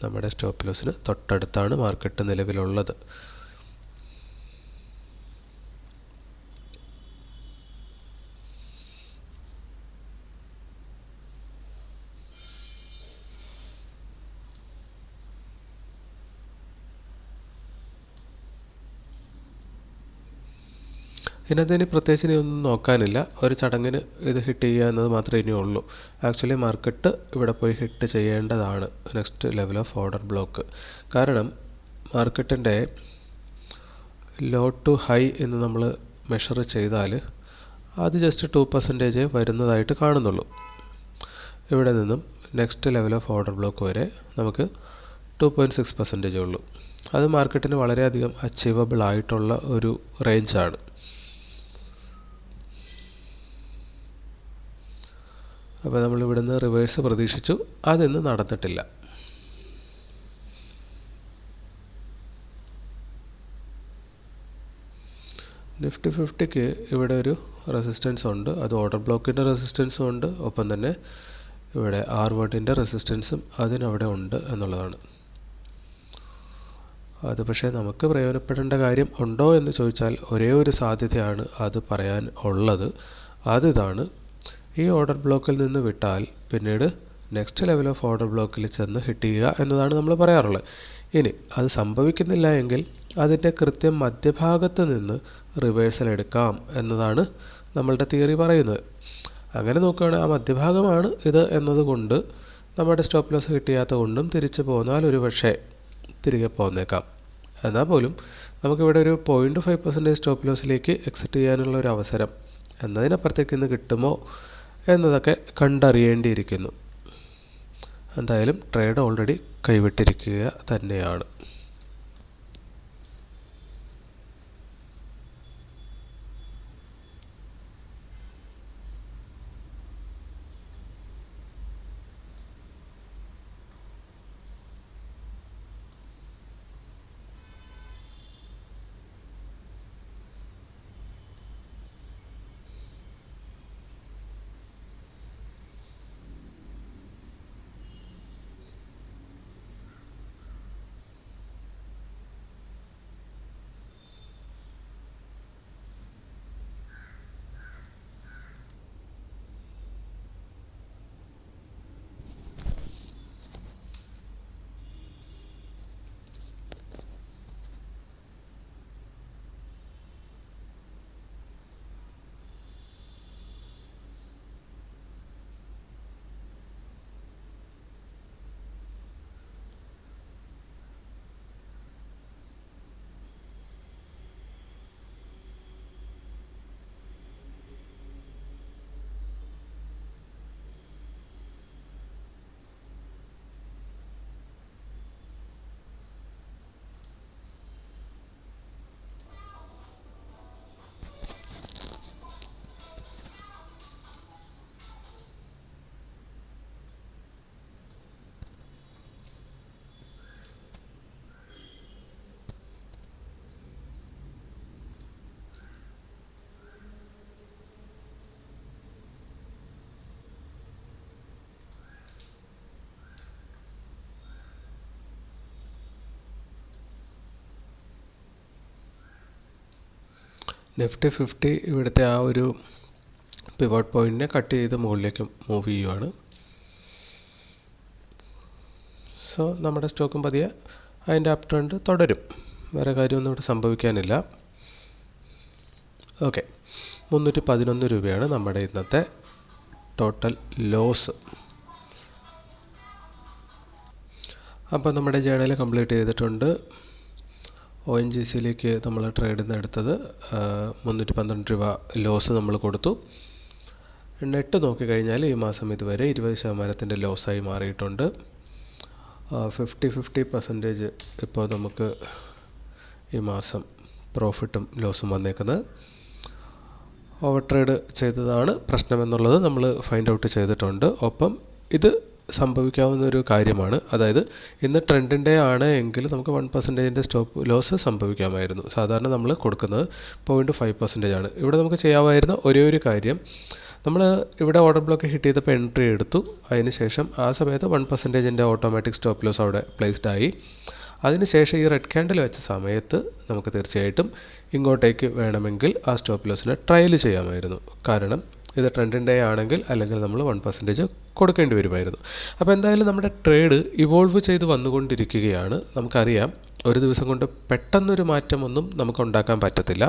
Speaker 1: നമ്മുടെ സ്റ്റോപ്പ് ലോസിന് തൊട്ടടുത്താണ് മാർക്കറ്റ് നിലവിലുള്ളത്. ഇതിനകത്ത് ഇനി പ്രത്യേകിച്ച് ഇനി ഒന്നും നോക്കാനില്ല. ഒരു ചടങ്ങിന് ഇത് ഹിറ്റ് ചെയ്യുക എന്നത് മാത്രമേ ഇനി ഉള്ളൂ. ആക്ച്വലി മാർക്കറ്റ് ഇവിടെ പോയി ഹിറ്റ് ചെയ്യേണ്ടതാണ് next level of order block. കാരണം മാർക്കറ്റിൻ്റെ ലോ ടു ഹൈ എന്ന് നമ്മൾ മെഷർ ചെയ്താൽ അത് ജസ്റ്റ് 2% വരുന്നതായിട്ട് കാണുന്നുള്ളൂ. ഇവിടെ നിന്നും next level of order block വരെ നമുക്ക് 2.6% ഉള്ളൂ. അത് മാർക്കറ്റിന് വളരെയധികം അച്ചീവബിൾ ആയിട്ടുള്ള ഒരു റേഞ്ചാണ്. അപ്പോൾ നമ്മൾ ഇവിടുന്ന് റിവേഴ്സ് പ്രതീക്ഷിച്ചു, അതിന്ന് നടന്നിട്ടില്ല. നിഫ്റ്റി 50ക്ക് ഇവിടെ ഒരു റെസിസ്റ്റൻസ് ഉണ്ട്. അത് ഓർഡർ ബ്ലോക്കിൻ്റെ റെസിസ്റ്റൻസും ഉണ്ട്, ഒപ്പം തന്നെ ഇവിടെ R1ൻ്റെ റെസിസ്റ്റൻസും അതിനവിടെ ഉണ്ട് എന്നുള്ളതാണ്. അത് പക്ഷേ നമുക്ക് പ്രയോജനപ്പെടേണ്ട കാര്യം ഉണ്ടോ എന്ന് ചോദിച്ചാൽ ഒരേ ഒരു സാധ്യതയാണ് അത് പറയാൻ ഉള്ളത്. അതിതാണ്, ഈ ഓർഡർ ബ്ലോക്കിൽ നിന്ന് വിട്ടാൽ പിന്നീട് നെക്സ്റ്റ് ലെവൽ ഓഫ് ഓർഡർ ബ്ലോക്കിൽ ചെന്ന് ഹിറ്റ് ചെയ്യുക എന്നതാണ് നമ്മൾ പറയാറുള്ളത്. ഇനി അത് സംഭവിക്കുന്നില്ല എങ്കിൽ അതിൻ്റെ കൃത്യം മധ്യഭാഗത്ത് നിന്ന് റിവേഴ്സൽ എടുക്കാം എന്നതാണ് നമ്മളുടെ തിയറി പറയുന്നത്. അങ്ങനെ നോക്കുകയാണെങ്കിൽ ആ മധ്യഭാഗമാണ് ഇത് എന്നതുകൊണ്ട് നമ്മുടെ സ്റ്റോപ്പ് ലോസ് ഹിറ്റ് ചെയ്യാത്ത കൊണ്ടും തിരിച്ചു പോന്നാൽ ഒരു പക്ഷേ തിരികെ പോന്നേക്കാം. എന്നാൽ പോലും നമുക്കിവിടെ ഒരു 0.5% സ്റ്റോപ്പ് ലോസിലേക്ക് എക്സിറ്റ് ചെയ്യാനുള്ള ഒരു അവസരം എന്നതിനപ്പുറത്തേക്ക് ഇന്ന് കിട്ടുമോ എന്നതൊക്കെ കണ്ടറിയേണ്ടിയിരിക്കുന്നു. എന്തായാലും ട്രേഡ് ഓൾറെഡി കൈവിട്ടിരിക്കുക തന്നെയാണ്. നിഫ്റ്റി 50 ഇവിടുത്തെ ആ ഒരു പിവോട്ട് പോയിൻറ്റിനെ കട്ട് ചെയ്ത് മുകളിലേക്ക് മൂവ് ചെയ്യുവാണ്. സോ നമ്മുടെ സ്റ്റോക്കും പതിയെ അതിൻ്റെ അപ് ട്രെൻഡ് തുടരും. വേറെ കാര്യമൊന്നും ഇവിടെ സംഭവിക്കാനില്ല. ഓക്കെ, 311 രൂപയാണ് നമ്മുടെ ഇന്നത്തെ ടോട്ടൽ ലോസ്. അപ്പോൾ നമ്മുടെ ജേണൽ കംപ്ലീറ്റ് ചെയ്തിട്ടുണ്ട്. ONGCയിലേക്ക് നമ്മൾ ട്രേഡിൽ നിന്ന് എടുത്തത് 312 രൂപ ലോസ് നമ്മൾ കൊടുത്തു. നെറ്റ് നോക്കിക്കഴിഞ്ഞാൽ ഈ മാസം ഇതുവരെ 20% ലോസായി മാറിയിട്ടുണ്ട്. 50% ഇപ്പോൾ നമുക്ക് ഈ മാസം പ്രോഫിറ്റും ലോസും വന്നേക്കുന്നത്. ഓവർ ട്രേഡ് ചെയ്തതാണ് പ്രശ്നമെന്നുള്ളത് നമ്മൾ ഫൈൻഡ് ഔട്ട് ചെയ്തിട്ടുണ്ട്. ഒപ്പം ഇത് സംഭവിക്കാവുന്ന ഒരു കാര്യമാണ്. അതായത് ഇന്ന് ട്രെൻഡിൻ്റെ ആണ് എങ്കിൽ നമുക്ക് 1% സ്റ്റോപ്പ് ലോസ് സംഭവിക്കാമായിരുന്നു. സാധാരണ നമ്മൾ കൊടുക്കുന്നത് 0.5% ആണ്. ഇവിടെ നമുക്ക് ചെയ്യാമായിരുന്ന ഒരേ ഒരു കാര്യം, നമ്മൾ ഇവിടെ ഓർഡർ ബ്ലോക്ക് ഹിറ്റ് ചെയ്തപ്പോൾ എൻട്രി എടുത്തു. അതിനുശേഷം ആ സമയത്ത് 1% ഓട്ടോമാറ്റിക് സ്റ്റോപ്പ് ലോസ് അവിടെ പ്ലേസ്ഡ് ആയി. അതിനുശേഷം ഈ റെഡ് ക്യാൻഡിൽ വെച്ച സമയത്ത് നമുക്ക് തീർച്ചയായിട്ടും ഇങ്ങോട്ടേക്ക് വേണമെങ്കിൽ ആ സ്റ്റോപ്പ് ലോസിനെ ട്രയൽ ചെയ്യാമായിരുന്നു. കാരണം ഇത് ട്രെൻഡിൻ്റെ ആണെങ്കിൽ അല്ലെങ്കിൽ നമ്മൾ 1% കൊടുക്കേണ്ടി വരുമായിരുന്നു. അപ്പോൾ എന്തായാലും നമ്മുടെ ട്രേഡ് ഇവോൾവ് ചെയ്ത് വന്നുകൊണ്ടിരിക്കുകയാണ്. നമുക്കറിയാം ഒരു ദിവസം കൊണ്ട് പെട്ടെന്നൊരു മാറ്റമൊന്നും നമുക്ക് ഉണ്ടാക്കാൻ പറ്റത്തില്ല.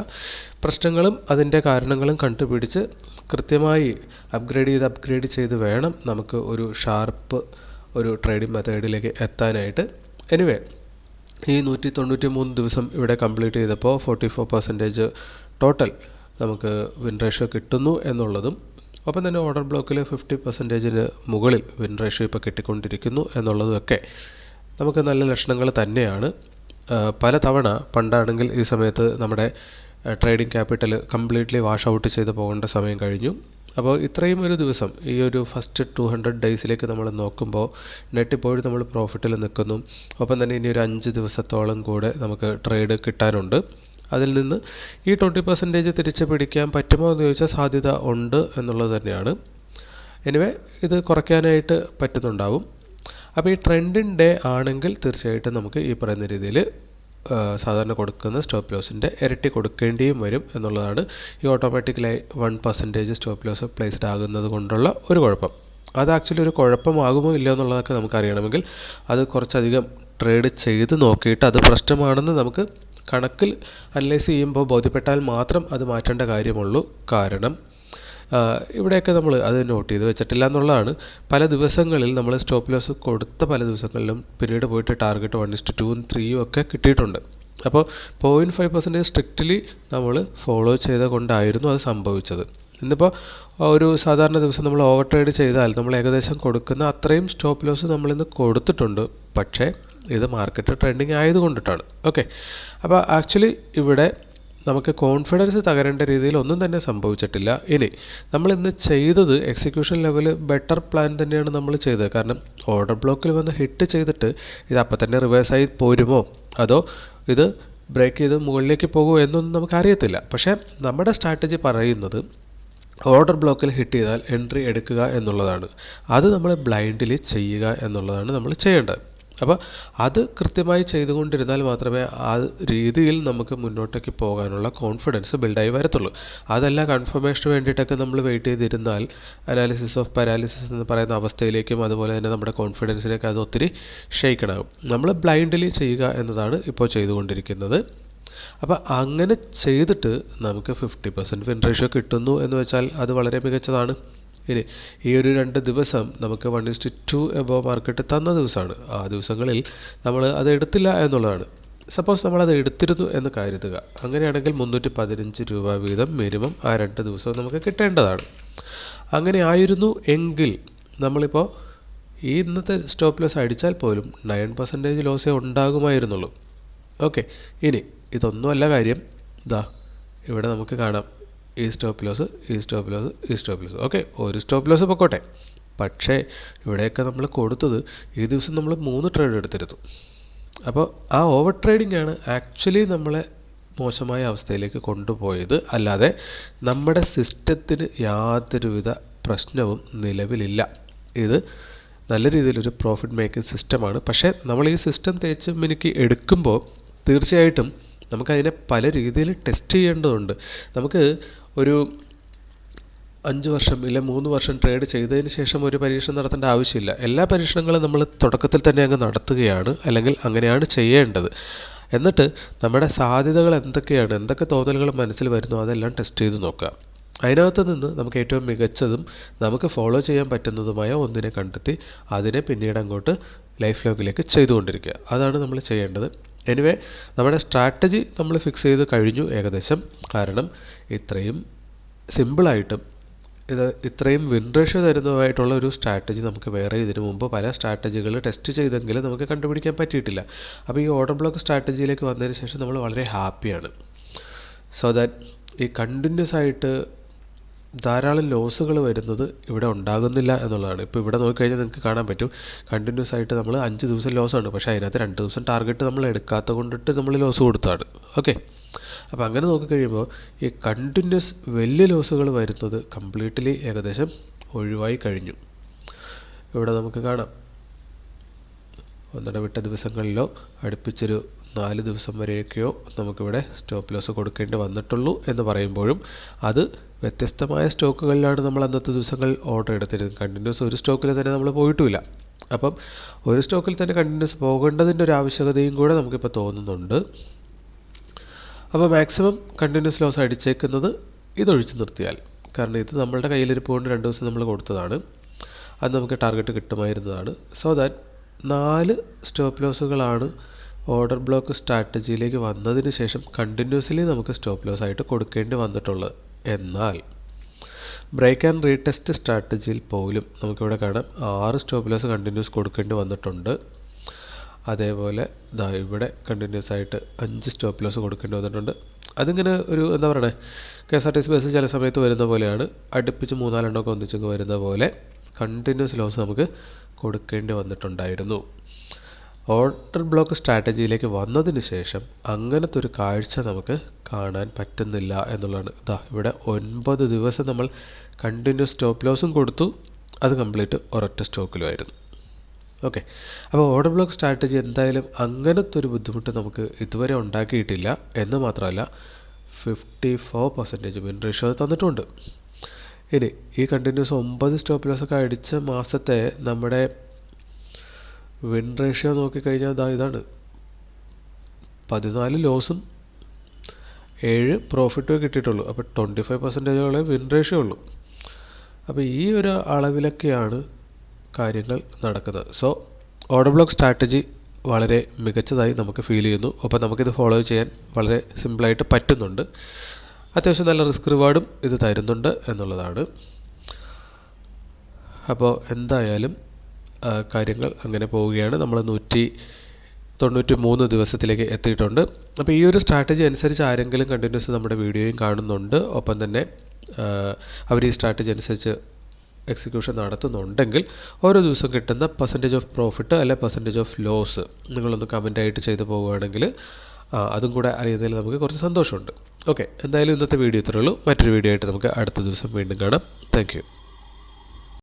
Speaker 1: പ്രശ്നങ്ങളും അതിൻ്റെ കാരണങ്ങളും കണ്ടുപിടിച്ച് കൃത്യമായി അപ്ഗ്രേഡ് ചെയ്ത് വേണം നമുക്ക് ഒരു ഷാർപ്പ് ഒരു ട്രേഡിംഗ് മെത്തേഡിലേക്ക് എത്താനായിട്ട്. എനിവേ, ഈ 193 ദിവസം ഇവിടെ കംപ്ലീറ്റ് ചെയ്തപ്പോൾ 44% ടോട്ടൽ നമുക്ക് വിൻ റേഷ്യോ കിട്ടുന്നു എന്നുള്ളതും, ഒപ്പം തന്നെ ഓർഡർ ബ്ലോക്കിൽ 50%-ന് മുകളിൽ വിൻ റേഷ്യോ ഇപ്പോൾ കിട്ടിക്കൊണ്ടിരിക്കുന്നു എന്നുള്ളതുമൊക്കെ നമുക്ക് നല്ല ലക്ഷണങ്ങൾ തന്നെയാണ്. പല തവണ പണ്ടാണെങ്കിൽ ഈ സമയത്ത് നമ്മുടെ trading capital completely wash out ചെയ്ത് പോകേണ്ട സമയം കഴിഞ്ഞു. അപ്പോൾ ഇത്രയും ഒരു ദിവസം ഈ ഒരു ഫസ്റ്റ് 200 ഡേയ്സിലേക്ക് നമ്മൾ നോക്കുമ്പോൾ നെറ്റ് ഇപ്പോഴും നമ്മൾ പ്രോഫിറ്റിൽ നിൽക്കുന്നു. ഒപ്പം തന്നെ ഇനി ഒരു 5 ദിവസത്തോളം കൂടെ നമുക്ക് ട്രേഡ് കിട്ടാനുണ്ട്. അതിൽ നിന്ന് ഈ 20% തിരിച്ച് പിടിക്കാൻ പറ്റുമോ എന്ന് ചോദിച്ചാൽ സാധ്യത ഉണ്ട് എന്നുള്ളത് തന്നെയാണ്. എനിവേ, ഇത് കുറയ്ക്കാനായിട്ട് പറ്റുന്നുണ്ടാവും. അപ്പോൾ ഈ ട്രെൻഡിങ് ഡേ ആണെങ്കിൽ തീർച്ചയായിട്ടും നമുക്ക് ഈ പറയുന്ന രീതിയിൽ സാധാരണ കൊടുക്കുന്ന സ്റ്റോപ്പ് ലോസിൻ്റെ ഇരട്ടി കൊടുക്കേണ്ടിയും വരും എന്നുള്ളതാണ് ഈ ഓട്ടോമാറ്റിക്കലായി 1% സ്റ്റോപ്പ് ലോസ് പ്ലേസ്ഡ് ആകുന്നത് കൊണ്ടുള്ള ഒരു കുഴപ്പം. അത് ആക്ച്വലി ഒരു കുഴപ്പമാകുമോ ഇല്ലയോ എന്നുള്ളതൊക്കെ നമുക്കറിയണമെങ്കിൽ അത് കുറച്ചധികം ട്രേഡ് ചെയ്ത് നോക്കിയിട്ട് അത് പ്രശ്നമാണെന്ന് നമുക്ക് കണക്കിൽ അനലൈസ് ചെയ്യുമ്പോൾ ബോധ്യപ്പെട്ടാൽ മാത്രം അത് മാറ്റേണ്ട കാര്യമുള്ളൂ. കാരണം ഇവിടെയൊക്കെ നമ്മൾ അത് നോട്ട് ചെയ്ത് വെച്ചിട്ടില്ല എന്നുള്ളതാണ്. പല ദിവസങ്ങളിൽ നമ്മൾ സ്റ്റോപ്പ് ലോസ് കൊടുത്ത പല ദിവസങ്ങളിലും പിന്നീട് പോയിട്ട് ടാർഗറ്റ് 1:2 3 ഒക്കെ കിട്ടിയിട്ടുണ്ട്. അപ്പോൾ 0.5% സ്ട്രിക്റ്റ്ലി നമ്മൾ ഫോളോ ചെയ്ത കൊണ്ടായിരുന്നു അത് സംഭവിച്ചത്. ഇന്നിപ്പോൾ ഒരു സാധാരണ ദിവസം നമ്മൾ ഓവർ ട്രേഡ് ചെയ്താൽ നമ്മൾ ഏകദേശം കൊടുക്കുന്ന അത്രയും സ്റ്റോപ്പ് ലോസ് നമ്മളിന്ന് കൊടുത്തിട്ടുണ്ട്. പക്ഷേ ഇത് മാർക്കറ്റ് ട്രെൻഡിങ് ആയതുകൊണ്ടിട്ടാണ്. ഓക്കെ, അപ്പോൾ ആക്ച്വലി ഇവിടെ നമുക്ക് കോൺഫിഡൻസ് തകരേണ്ട രീതിയിൽ ഒന്നും തന്നെ സംഭവിച്ചിട്ടില്ല. ഇനി നമ്മളിന്ന് ചെയ്തത് എക്സിക്യൂഷൻ ലെവൽ ബെറ്റർ പ്ലാൻ തന്നെയാണ് നമ്മൾ ചെയ്തത്. കാരണം ഓർഡർ ബ്ലോക്കിൽ വന്ന് ഹിറ്റ് ചെയ്തിട്ട് ഇത് അപ്പം തന്നെ റിവേഴ്സായി പോരുമോ അതോ ഇത് ബ്രേക്ക് ചെയ്ത് മുകളിലേക്ക് പോകുമോ എന്നൊന്നും നമുക്കറിയത്തില്ല. പക്ഷേ നമ്മുടെ സ്ട്രാറ്റജി പറയുന്നത് ഓർഡർ ബ്ലോക്കിൽ ഹിറ്റ് ചെയ്താൽ എൻട്രി എടുക്കുക എന്നുള്ളതാണ്. അത് നമ്മൾ ബ്ലൈൻഡ്ലി ചെയ്യുക എന്നുള്ളതാണ് നമ്മൾ ചെയ്യേണ്ടത്. അപ്പോൾ അത് കൃത്യമായി ചെയ്തുകൊണ്ടിരുന്നാൽ മാത്രമേ ആ രീതിയിൽ നമുക്ക് മുന്നോട്ടേക്ക് പോകാനുള്ള കോൺഫിഡൻസ് ബിൽഡായി വരത്തുള്ളൂ. അതല്ല കൺഫർമേഷന് വേണ്ടിയിട്ടൊക്കെ നമ്മൾ വെയിറ്റ് ചെയ്തിരുന്നാൽ അനാലിസിസ് ഓഫ് പാരാലിസിസ് എന്ന് പറയുന്ന അവസ്ഥയിലേക്കും അതുപോലെ തന്നെ നമ്മുടെ കോൺഫിഡൻസിനൊക്കെ അത് ഒത്തിരി ഷെയ്ക്കണാകും. നമ്മൾ ബ്ലൈൻഡ്ലി ചെയ്യുക എന്നതാണ് ഇപ്പോൾ ചെയ്തുകൊണ്ടിരിക്കുന്നത്. അപ്പോൾ അങ്ങനെ ചെയ്തിട്ട് നമുക്ക് 50% വിൻ റേഷ്യോ കിട്ടുന്നു എന്ന് വെച്ചാൽ അത് വളരെ മികച്ചതാണ്. ഇനി ഈ ഒരു 2 ദിവസം നമുക്ക് 1:2 എബോവ് മാർക്കറ്റ് തന്ന ദിവസമാണ്. ആ ദിവസങ്ങളിൽ നമ്മൾ അത് എടുത്തില്ല എന്നുള്ളതാണ്. സപ്പോസ് നമ്മളത് എടുത്തിരുന്നു എന്ന് കരുതുക. അങ്ങനെയാണെങ്കിൽ 315 രൂപ വീതം മിനിമം ആ 2 ദിവസവും നമുക്ക് കിട്ടേണ്ടതാണ്. അങ്ങനെ ആയിരുന്നു എങ്കിൽ നമ്മളിപ്പോൾ ഈ ഇന്നത്തെ സ്റ്റോപ്പ് ലോസ് അടിച്ചാൽ പോലും 9% ലോസേ ഉണ്ടാകുമായിരുന്നുള്ളൂ. ഓക്കെ, ഇനി ഇതൊന്നുമല്ല കാര്യം. ഇതാ ഇവിടെ നമുക്ക് കാണാം ഈ സ്റ്റോപ്പ് ലോസ്, ഈ സ്റ്റോപ്പ് ലോസ്, ഈ സ്റ്റോപ്പ് ലോസ്. ഓക്കെ, ഒരു സ്റ്റോപ്പ് ലോസ് പൊക്കോട്ടെ. പക്ഷേ ഇവിടെയൊക്കെ നമ്മൾ കൊടുത്തത് ഈ ദിവസം നമ്മൾ 3 ട്രേഡ് എടുത്തിരുന്നു. അപ്പോൾ ആ ഓവർ ട്രേഡിംഗ് ആണ് ആക്ച്വലി നമ്മളെ മോശമായ അവസ്ഥയിലേക്ക് കൊണ്ടുപോയത്. അല്ലാതെ നമ്മുടെ സിസ്റ്റത്തിന് യാതൊരുവിധ പ്രശ്നവും നിലവിലില്ല. ഇത് നല്ല രീതിയിലൊരു പ്രോഫിറ്റ് മേക്കിംഗ് സിസ്റ്റമാണ്. പക്ഷേ നമ്മൾ ഈ സിസ്റ്റം തേച്ച് മിനുക്കി എടുക്കുമ്പോൾ തീർച്ചയായിട്ടും നമുക്കതിനെ പല രീതിയിൽ ടെസ്റ്റ് ചെയ്യേണ്ടതുണ്ട്. നമുക്ക് ഒരു 5 വർഷം ഇല്ല 3 വർഷം ട്രേഡ് ചെയ്തതിന് ശേഷം ഒരു പരീക്ഷണം നടത്തേണ്ട ആവശ്യമില്ല. എല്ലാ പരീക്ഷണങ്ങളും നമ്മൾ തുടക്കത്തിൽ തന്നെ അങ്ങ് നടത്തുകയാണ്, അല്ലെങ്കിൽ അങ്ങനെയാണ് ചെയ്യേണ്ടത്. എന്നിട്ട് നമ്മുടെ സാധ്യതകൾ എന്തൊക്കെയാണ്, എന്തൊക്കെ തോന്നലുകൾ മനസ്സിൽ വരുന്നോ അതെല്ലാം ടെസ്റ്റ് ചെയ്ത് നോക്കുക. അതിനകത്ത് നിന്ന് നമുക്ക് ഏറ്റവും മികച്ചതും നമുക്ക് ഫോളോ ചെയ്യാൻ പറ്റുന്നതുമായ ഒന്നിനെ കണ്ടെത്തി അതിനെ പിന്നീട് അങ്ങോട്ട് ലൈഫ് ലോങ്ങിലേക്ക് ചെയ്തുകൊണ്ടിരിക്കുക. അതാണ് നമ്മൾ ചെയ്യേണ്ടത്. എനിവേ, നമ്മുടെ സ്ട്രാറ്റജി നമ്മൾ ഫിക്സ് ചെയ്ത് കഴിഞ്ഞു ഏകദേശം. കാരണം ഇത്രയും സിമ്പിളായിട്ടും ഇത് ഇത്രയും വിൻ റേഷ്യോ തരുന്നതായിട്ടുള്ള ഒരു സ്ട്രാറ്റജി നമുക്ക് വേറെ ഇതിനു മുമ്പ് പല സ്ട്രാറ്റജികൾ ടെസ്റ്റ് ചെയ്തെങ്കിലും നമുക്ക് കണ്ടുപിടിക്കാൻ പറ്റിയിട്ടില്ല. അപ്പോൾ ഈ ഓർഡർ ബ്ലോക്ക് സ്ട്രാറ്റജിയിലേക്ക് വന്നതിന് ശേഷം നമ്മൾ വളരെ ഹാപ്പിയാണ്. സോ ദാറ്റ് ഈ കണ്ടിന്യൂസ് ആയിട്ട് ധാരാളം ലോസുകൾ വരുന്നത് ഇവിടെ ഉണ്ടാകുന്നില്ല എന്നുള്ളതാണ്. ഇപ്പോൾ ഇവിടെ നോക്കിക്കഴിഞ്ഞാൽ നിങ്ങൾക്ക് കാണാൻ പറ്റും കണ്ടിന്യൂസ് ആയിട്ട് നമ്മൾ 5 ദിവസം ലോസാണ്. പക്ഷേ അതിനകത്ത് 2 ദിവസം ടാർഗറ്റ് നമ്മൾ എടുക്കാത്ത കൊണ്ടിട്ട് നമ്മൾ ലോസ് കൊടുത്താണ്. ഓക്കെ, അപ്പോൾ അങ്ങനെ നോക്കിക്കഴിയുമ്പോൾ ഈ കണ്ടിന്യൂസ് വലിയ ലോസുകൾ വരുന്നത് കംപ്ലീറ്റ്ലി ഏകദേശം ഒഴിവായി കഴിഞ്ഞു. ഇവിടെ നമുക്ക് കാണാം ഒന്നിടവിട്ട ദിവസങ്ങളിലോ അടുപ്പിച്ചൊരു 4 ദിവസം വരെയൊക്കെയോ നമുക്കിവിടെ സ്റ്റോപ്പ് ലോസ് കൊടുക്കേണ്ടി വന്നിട്ടുള്ളൂ എന്ന് പറയുമ്പോഴും അത് വ്യത്യസ്തമായ സ്റ്റോക്കുകളിലാണ് നമ്മൾ അന്നത്തെ ദിവസങ്ങൾ ഓർഡർ എടുത്തിരുന്നത്. കണ്ടിന്യൂസ് ഒരു സ്റ്റോക്കിൽ തന്നെ നമ്മൾ പോയിട്ടുമില്ല. അപ്പം ഒരു സ്റ്റോക്കിൽ തന്നെ കണ്ടിന്യൂസ് പോകേണ്ടതിൻ്റെ ഒരു ആവശ്യകതയും കൂടെ നമുക്കിപ്പോൾ തോന്നുന്നുണ്ട്. അപ്പോൾ മാക്സിമം കണ്ടിന്യൂസ് ലോസ് അടിച്ചേക്കുന്നത് ഇതൊഴിച്ച് നിർത്തിയാൽ, കാരണം ഇത് നമ്മളുടെ കയ്യിലിരിപ്പ് കൊണ്ട് 2 ദിവസം നമ്മൾ കൊടുത്തതാണ്, അത് നമുക്ക് ടാർഗറ്റ് കിട്ടുമായിരുന്നതാണ്. സോ ദാറ്റ് 4 സ്റ്റോപ്പ് ലോസുകളാണ് ഓർഡർ ബ്ലോക്ക് സ്ട്രാറ്റജിയിലേക്ക് വന്നതിന് ശേഷം കണ്ടിന്യൂസ്ലി നമുക്ക് സ്റ്റോപ്പ് ലോസ് ആയിട്ട് കൊടുക്കേണ്ടി വന്നിട്ടുള്ളത്. എന്നാൽ ബ്രേക്ക് ആൻഡ് റീടെസ്റ്റ് സ്ട്രാറ്റജിയിൽ പോലും നമുക്കിവിടെ കാണാം 6 സ്റ്റോപ്പ് ലോസ് കണ്ടിന്യൂസ് കൊടുക്കേണ്ടി വന്നിട്ടുണ്ട്. അതേപോലെ ഇവിടെ കണ്ടിന്യൂസ് ആയിട്ട് 5 സ്റ്റോപ്പ് ലോസ് കൊടുക്കേണ്ടി വന്നിട്ടുണ്ട്. അതിങ്ങനെ ഒരു എന്താ പറയണേ, KSRTC ബസ് ചില സമയത്ത് വരുന്ന പോലെയാണ്, അടുപ്പിച്ച് 3-4 എണ്ണമൊക്കെ ഒന്നിച്ചൊക്കെ വരുന്ന പോലെ കണ്ടിന്യൂസ് ലോസ് നമുക്ക് കൊടുക്കേണ്ടി വന്നിട്ടുണ്ടായിരുന്നു. ഓർഡർ ബ്ലോക്ക് സ്ട്രാറ്റജിയിലേക്ക് വന്നതിന് ശേഷം അങ്ങനത്തെ ഒരു കാഴ്ച നമുക്ക് കാണാൻ പറ്റുന്നില്ല എന്നുള്ളതാണ്. ഇവിടെ 9 ദിവസം നമ്മൾ കണ്ടിന്യൂസ് സ്റ്റോപ്പ് ലോസും കൊടുത്തു, അത് കംപ്ലീറ്റ് ഒരൊറ്റ സ്റ്റോക്കിലുമായിരുന്നു. ഓക്കെ, അപ്പോൾ ഓർഡർ ബ്ലോക്ക് സ്ട്രാറ്റജി എന്തായാലും അങ്ങനത്തെ ഒരു ബുദ്ധിമുട്ട് നമുക്ക് ഇതുവരെ ഉണ്ടാക്കിയിട്ടില്ല എന്ന് മാത്രമല്ല 54% വിൻ റേഷ്യോ തന്നിട്ടുണ്ട്. ഇനി ഈ കണ്ടിന്യൂസ് 9 സ്റ്റോപ്പ് ലോസൊക്കെ അടിച്ച മാസത്തെ നമ്മുടെ വിൻ റേഷ്യോ നോക്കിക്കഴിഞ്ഞാൽ ഇതാണ് 14 ലോസും 7 പ്രോഫിറ്റും കിട്ടിയിട്ടുള്ളൂ. അപ്പോൾ 25% വിൻ റേഷ്യോ ഉള്ളൂ. അപ്പോൾ ഈ ഒരു അളവിലൊക്കെയാണ് കാര്യങ്ങൾ നടക്കുന്നത്. സോ ഓർഡർ ബ്ലോക്ക് സ്ട്രാറ്റജി വളരെ മികച്ചതായി നമുക്ക് ഫീൽ ചെയ്യുന്നു. അപ്പോൾ നമുക്കിത് ഫോളോ ചെയ്യാൻ വളരെ സിമ്പിളായിട്ട് പറ്റുന്നുണ്ട്. അത്യാവശ്യം നല്ല റിസ്ക് റിവാർഡും ഇത് തരുന്നുണ്ട് എന്നുള്ളതാണ്. അപ്പോൾ എന്തായാലും കാര്യങ്ങൾ അങ്ങനെ പോവുകയാണ്. നമ്മൾ 193 ദിവസത്തിലേക്ക് എത്തിയിട്ടുണ്ട്. അപ്പോൾ ഈ ഒരു സ്ട്രാറ്റജി അനുസരിച്ച് ആരെങ്കിലും കണ്ടിന്യൂസ് നമ്മുടെ വീഡിയോയും കാണുന്നുണ്ട്, ഒപ്പം തന്നെ അവർ ഈ സ്ട്രാറ്റജി അനുസരിച്ച് എക്സിക്യൂഷൻ നടത്തുന്നുണ്ടെങ്കിൽ ഓരോ ദിവസം കിട്ടുന്ന പെർസെൻറ്റേജ് ഓഫ് പ്രോഫിറ്റ് അല്ലെ പെർസെൻറ്റേജ് ഓഫ് ലോസ് നിങ്ങളൊന്ന് കമൻറ്റായിട്ട് ചെയ്ത് പോവുകയാണെങ്കിൽ അതും കൂടെ അറിയുന്നതിൽ നമുക്ക് കുറച്ച് സന്തോഷമുണ്ട്. ഓക്കെ, എന്തായാലും ഇന്നത്തെ വീഡിയോ ഇത്രയേ ഉള്ളൂ. മറ്റൊരു വീഡിയോ ആയിട്ട് നമുക്ക് അടുത്ത ദിവസം വീണ്ടും കാണാം. Thank you.